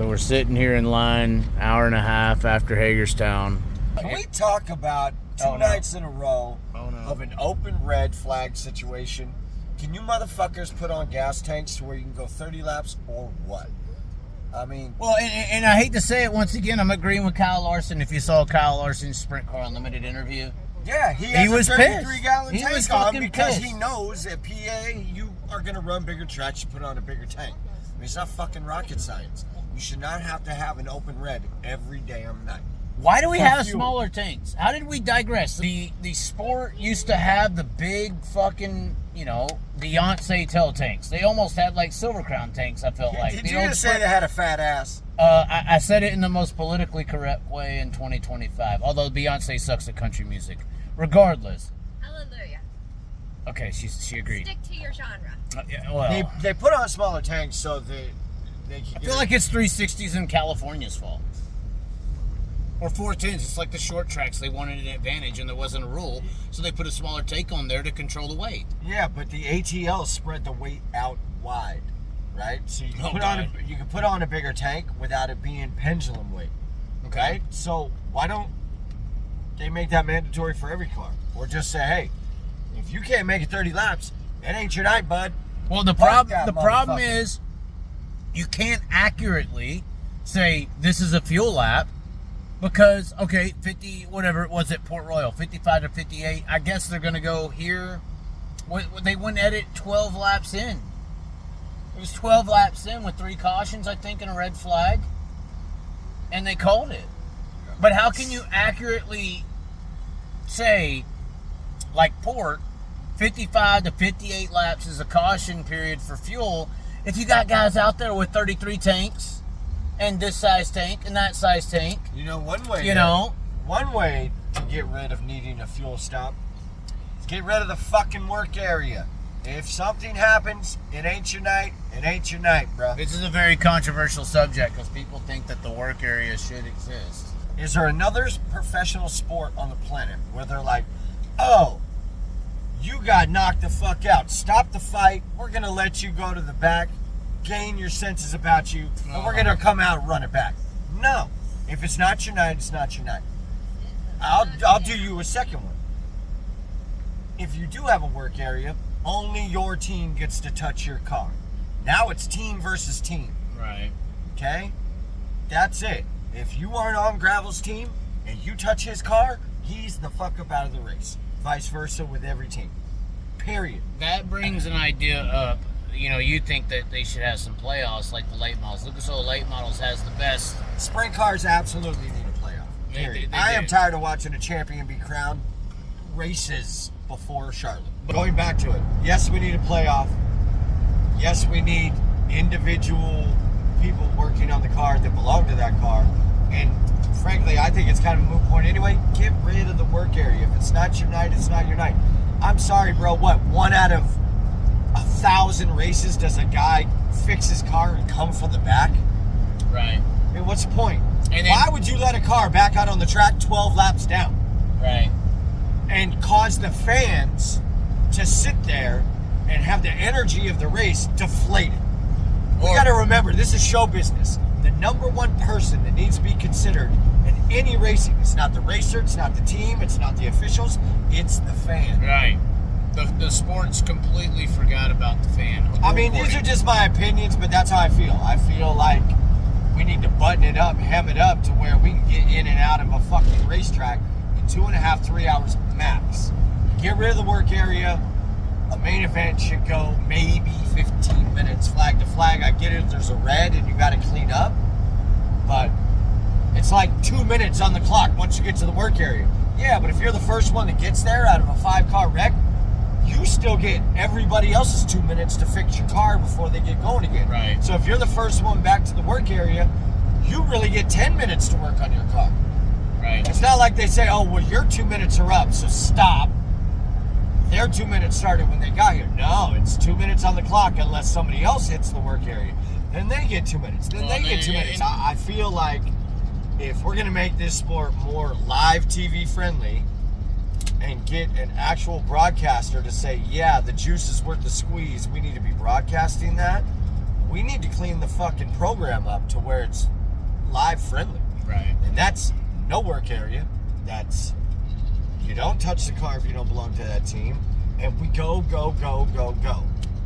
So we're sitting here in line, hour and a half after Hagerstown. Can we talk about two nights in a row of an open red flag situation? Can you motherfuckers put on gas tanks to where you can go 30 laps or what? I mean... Well, and I hate to say it once again, I'm agreeing with Kyle Larson. If you saw Kyle Larson's Sprint Car Unlimited interview. Yeah, he was a 33-gallon tank on because pissed. he knows at PA you are going to run bigger tracks, you put on a bigger tank. I mean, it's not fucking rocket science. You should not have to have an open red every damn night. Why do we have smaller tanks? How did we digress? The sport used to have the big fucking, Beyonce tail tanks. They almost had like Silver Crown tanks, I felt like. Did you just say they had a fat ass? I said it in the most politically correct way in 2025, although Beyonce sucks at country music. Regardless. Hallelujah. Okay, she agreed. Stick to your genre. Yeah, well, they put on smaller tanks so they can I feel like it's 360s in California's fault. Or 410s. It's like the short tracks. They wanted an advantage and there wasn't a rule, so they put a smaller tank on there to control the weight. Yeah, but the ATL spread the weight out wide, right? So you can put on a bigger tank without it being pendulum weight. Okay. Right? So why don't they make that mandatory for every car? Or just say, hey, if you can't make it 30 laps, that ain't your night, bud. Well, the problem is you can't accurately say this is a fuel lap because, 50, whatever it was at Port Royal, 55 to 58, I guess they're going to go here. They wouldn't edit 12 laps in. It was 12 laps in with 3 cautions, I think, and a red flag. And they called it. But how can you accurately say, like Port, 55 to 58 laps is a caution period for fuel if you got guys out there with 33 tanks and this size tank and that size tank? One way to get rid of needing a fuel stop is get rid of the fucking work area. If something happens, it ain't your night, bro. This is a very controversial subject because people think that the work area should exist. Is there another professional sport on the planet where they're like, oh, you got knocked the fuck out. Stop the fight. We're going to let you go to the back, gain your senses about you, and we're going to come out and run it back. No. If it's not your night, it's not your night. I'll do you a second one. If you do have a work area, only your team gets to touch your car. Now it's team versus team. Right. Okay? That's it. If you aren't on Gravel's team and you touch his car, he's the fuck up out of the race. Vice versa with every team. Period. That brings an idea up. You think that they should have some playoffs like the late models. Lucas Oil Late Models has the best. Sprint cars absolutely need a playoff. Period. I am tired of watching a champion be crowned races before Charlotte. Going back to it, yes, we need a playoff. Yes, we need individual people working on the car that belong to that car. And frankly, I think it's kind of a moot point anyway. Get rid of the work area. If it's not your night, it's not your night. I'm sorry, bro. What? 1 out of 1,000 races does a guy fix his car and come from the back? Right. I mean, what's the point? Why would you let a car back out on the track 12 laps down? Right. And cause the fans to sit there and have the energy of the race deflated. We got to remember, this is show business. The number one person that needs to be considered in any racing, it's not the racer, it's not the team, it's not the officials, it's the fan. Right. The sports completely forgot about the fan. I mean, these are just my opinions, but that's how I feel. I feel like we need to button it up, hem it up to where we can get in and out of a fucking racetrack in 2.5, 3 hours max. Get rid of the work area. A main event should go maybe 15 minutes flag to flag. I get it if there's a red and you got to clean up, but it's like 2 minutes on the clock once you get to the work area. Yeah, but if you're the first one that gets there out of a 5-car wreck, you still get everybody else's 2 minutes to fix your car before they get going again. Right. So if you're the first one back to the work area, you really get 10 minutes to work on your car. Right. It's not like they say, oh, well, your 2 minutes are up, so stop. Their 2 minutes started when they got here. No, it's 2 minutes on the clock unless somebody else hits the work area. Then they get 2 minutes. Then they get 2 minutes. I feel like if we're going to make this sport more live TV friendly and get an actual broadcaster to say, yeah, the juice is worth the squeeze, we need to be broadcasting that, We need to clean the fucking program up to where it's live friendly. Right. And that's no work area. That's you don't touch the car if you don't belong to that team. And we go.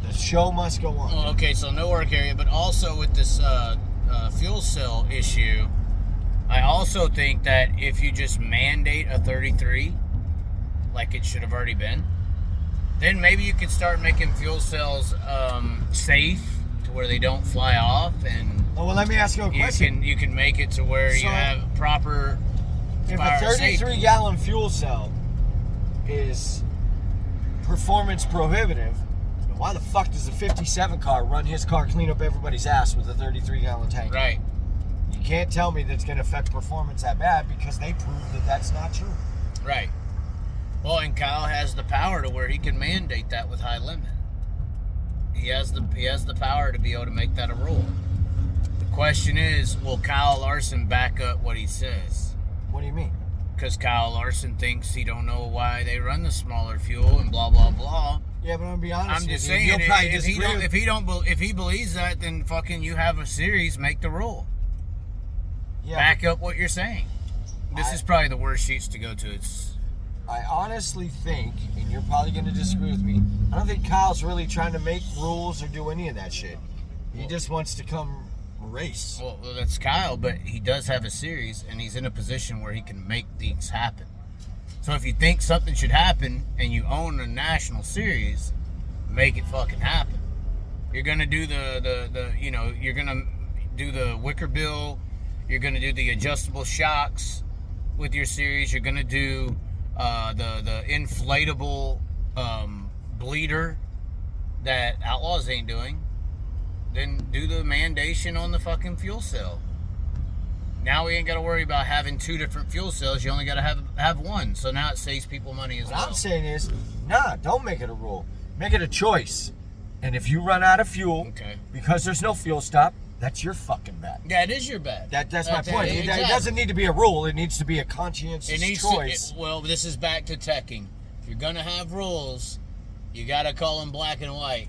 The show must go on. Well, okay, so no work area, but also with this fuel cell issue, I also think that if you just mandate a 33, like it should have already been, then maybe you can start making fuel cells safe to where they don't fly off, and well, let me ask you a question. You can make it to where you have proper. If a 33-gallon fuel cell is performance prohibitive, then why the fuck does a 57 car run his car clean up everybody's ass with a 33-gallon tank? Right. You can't tell me that's going to affect performance that bad because they proved that that's not true. Right. Well, and Kyle has the power to where he can mandate that with high limit. He has the power to be able to make that a rule. The question is, will Kyle Larson back up what he says? What do you mean? Because Kyle Larson thinks he don't know why they run the smaller fuel and blah blah blah. Yeah, but I'm gonna be honest. I'm just with you. saying, You'll probably if he believes that, then fucking you have a series, make the rule. Yeah, back up what you're saying. This is probably the worst sheets to go to. I honestly think, and you're probably gonna disagree with me, I don't think Kyle's really trying to make rules or do any of that shit. He just wants to come race. Well, that's Kyle, but he does have a series, and he's in a position where he can make things happen. So if you think something should happen, and you own a national series, make it fucking happen. You're gonna do you're gonna do the wicker bill. You're gonna do the adjustable shocks with your series. You're gonna do the inflatable bleeder that Outlaws ain't doing. Then do the mandation on the fucking fuel cell. Now we ain't got to worry about having two different fuel cells. You only got to have one. So now it saves people money as well. What I'm saying is, don't make it a rule. Make it a choice. And if you run out of fuel, because there's no fuel stop, that's your fucking bad. Yeah, it is your bad. That's my point. Exactly. It doesn't need to be a rule. It needs to be a conscientious choice. Well, this is back to teching. If you're going to have rules, you got to call them black and white.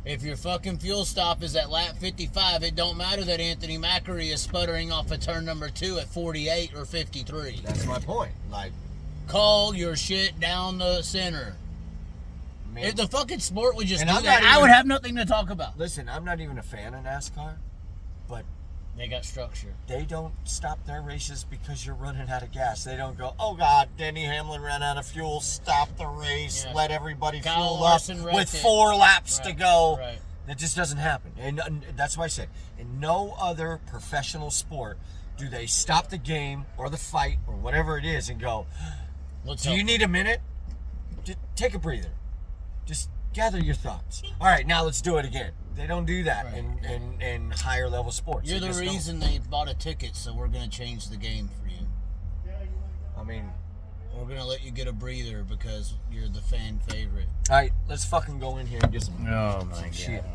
If your fucking fuel stop is at lap 55, it don't matter that Anthony Macri is sputtering off of turn number 2 at 48 or 53. That's my point. Like, call your shit down the center. Man. If the fucking sport would just do that, I would have nothing to talk about. Listen, I'm not even a fan of NASCAR, but they got structure. They don't stop their races because you're running out of gas. They don't go, oh God, Denny Hamlin ran out of fuel, stop the race, let everybody fuel up with 4 laps to go. Right. That just doesn't happen. And that's why I said, in no other professional sport do they stop the game or the fight or whatever it is and go, do you need a minute? Just take a breather. Just gather your thoughts. All right, now let's do it again. They don't do that in higher level sports. You're the reason they bought a ticket, so we're going to change the game for you. I mean, we're going to let you get a breather because you're the fan favorite. All right, let's fucking go in here and get some my shit. God.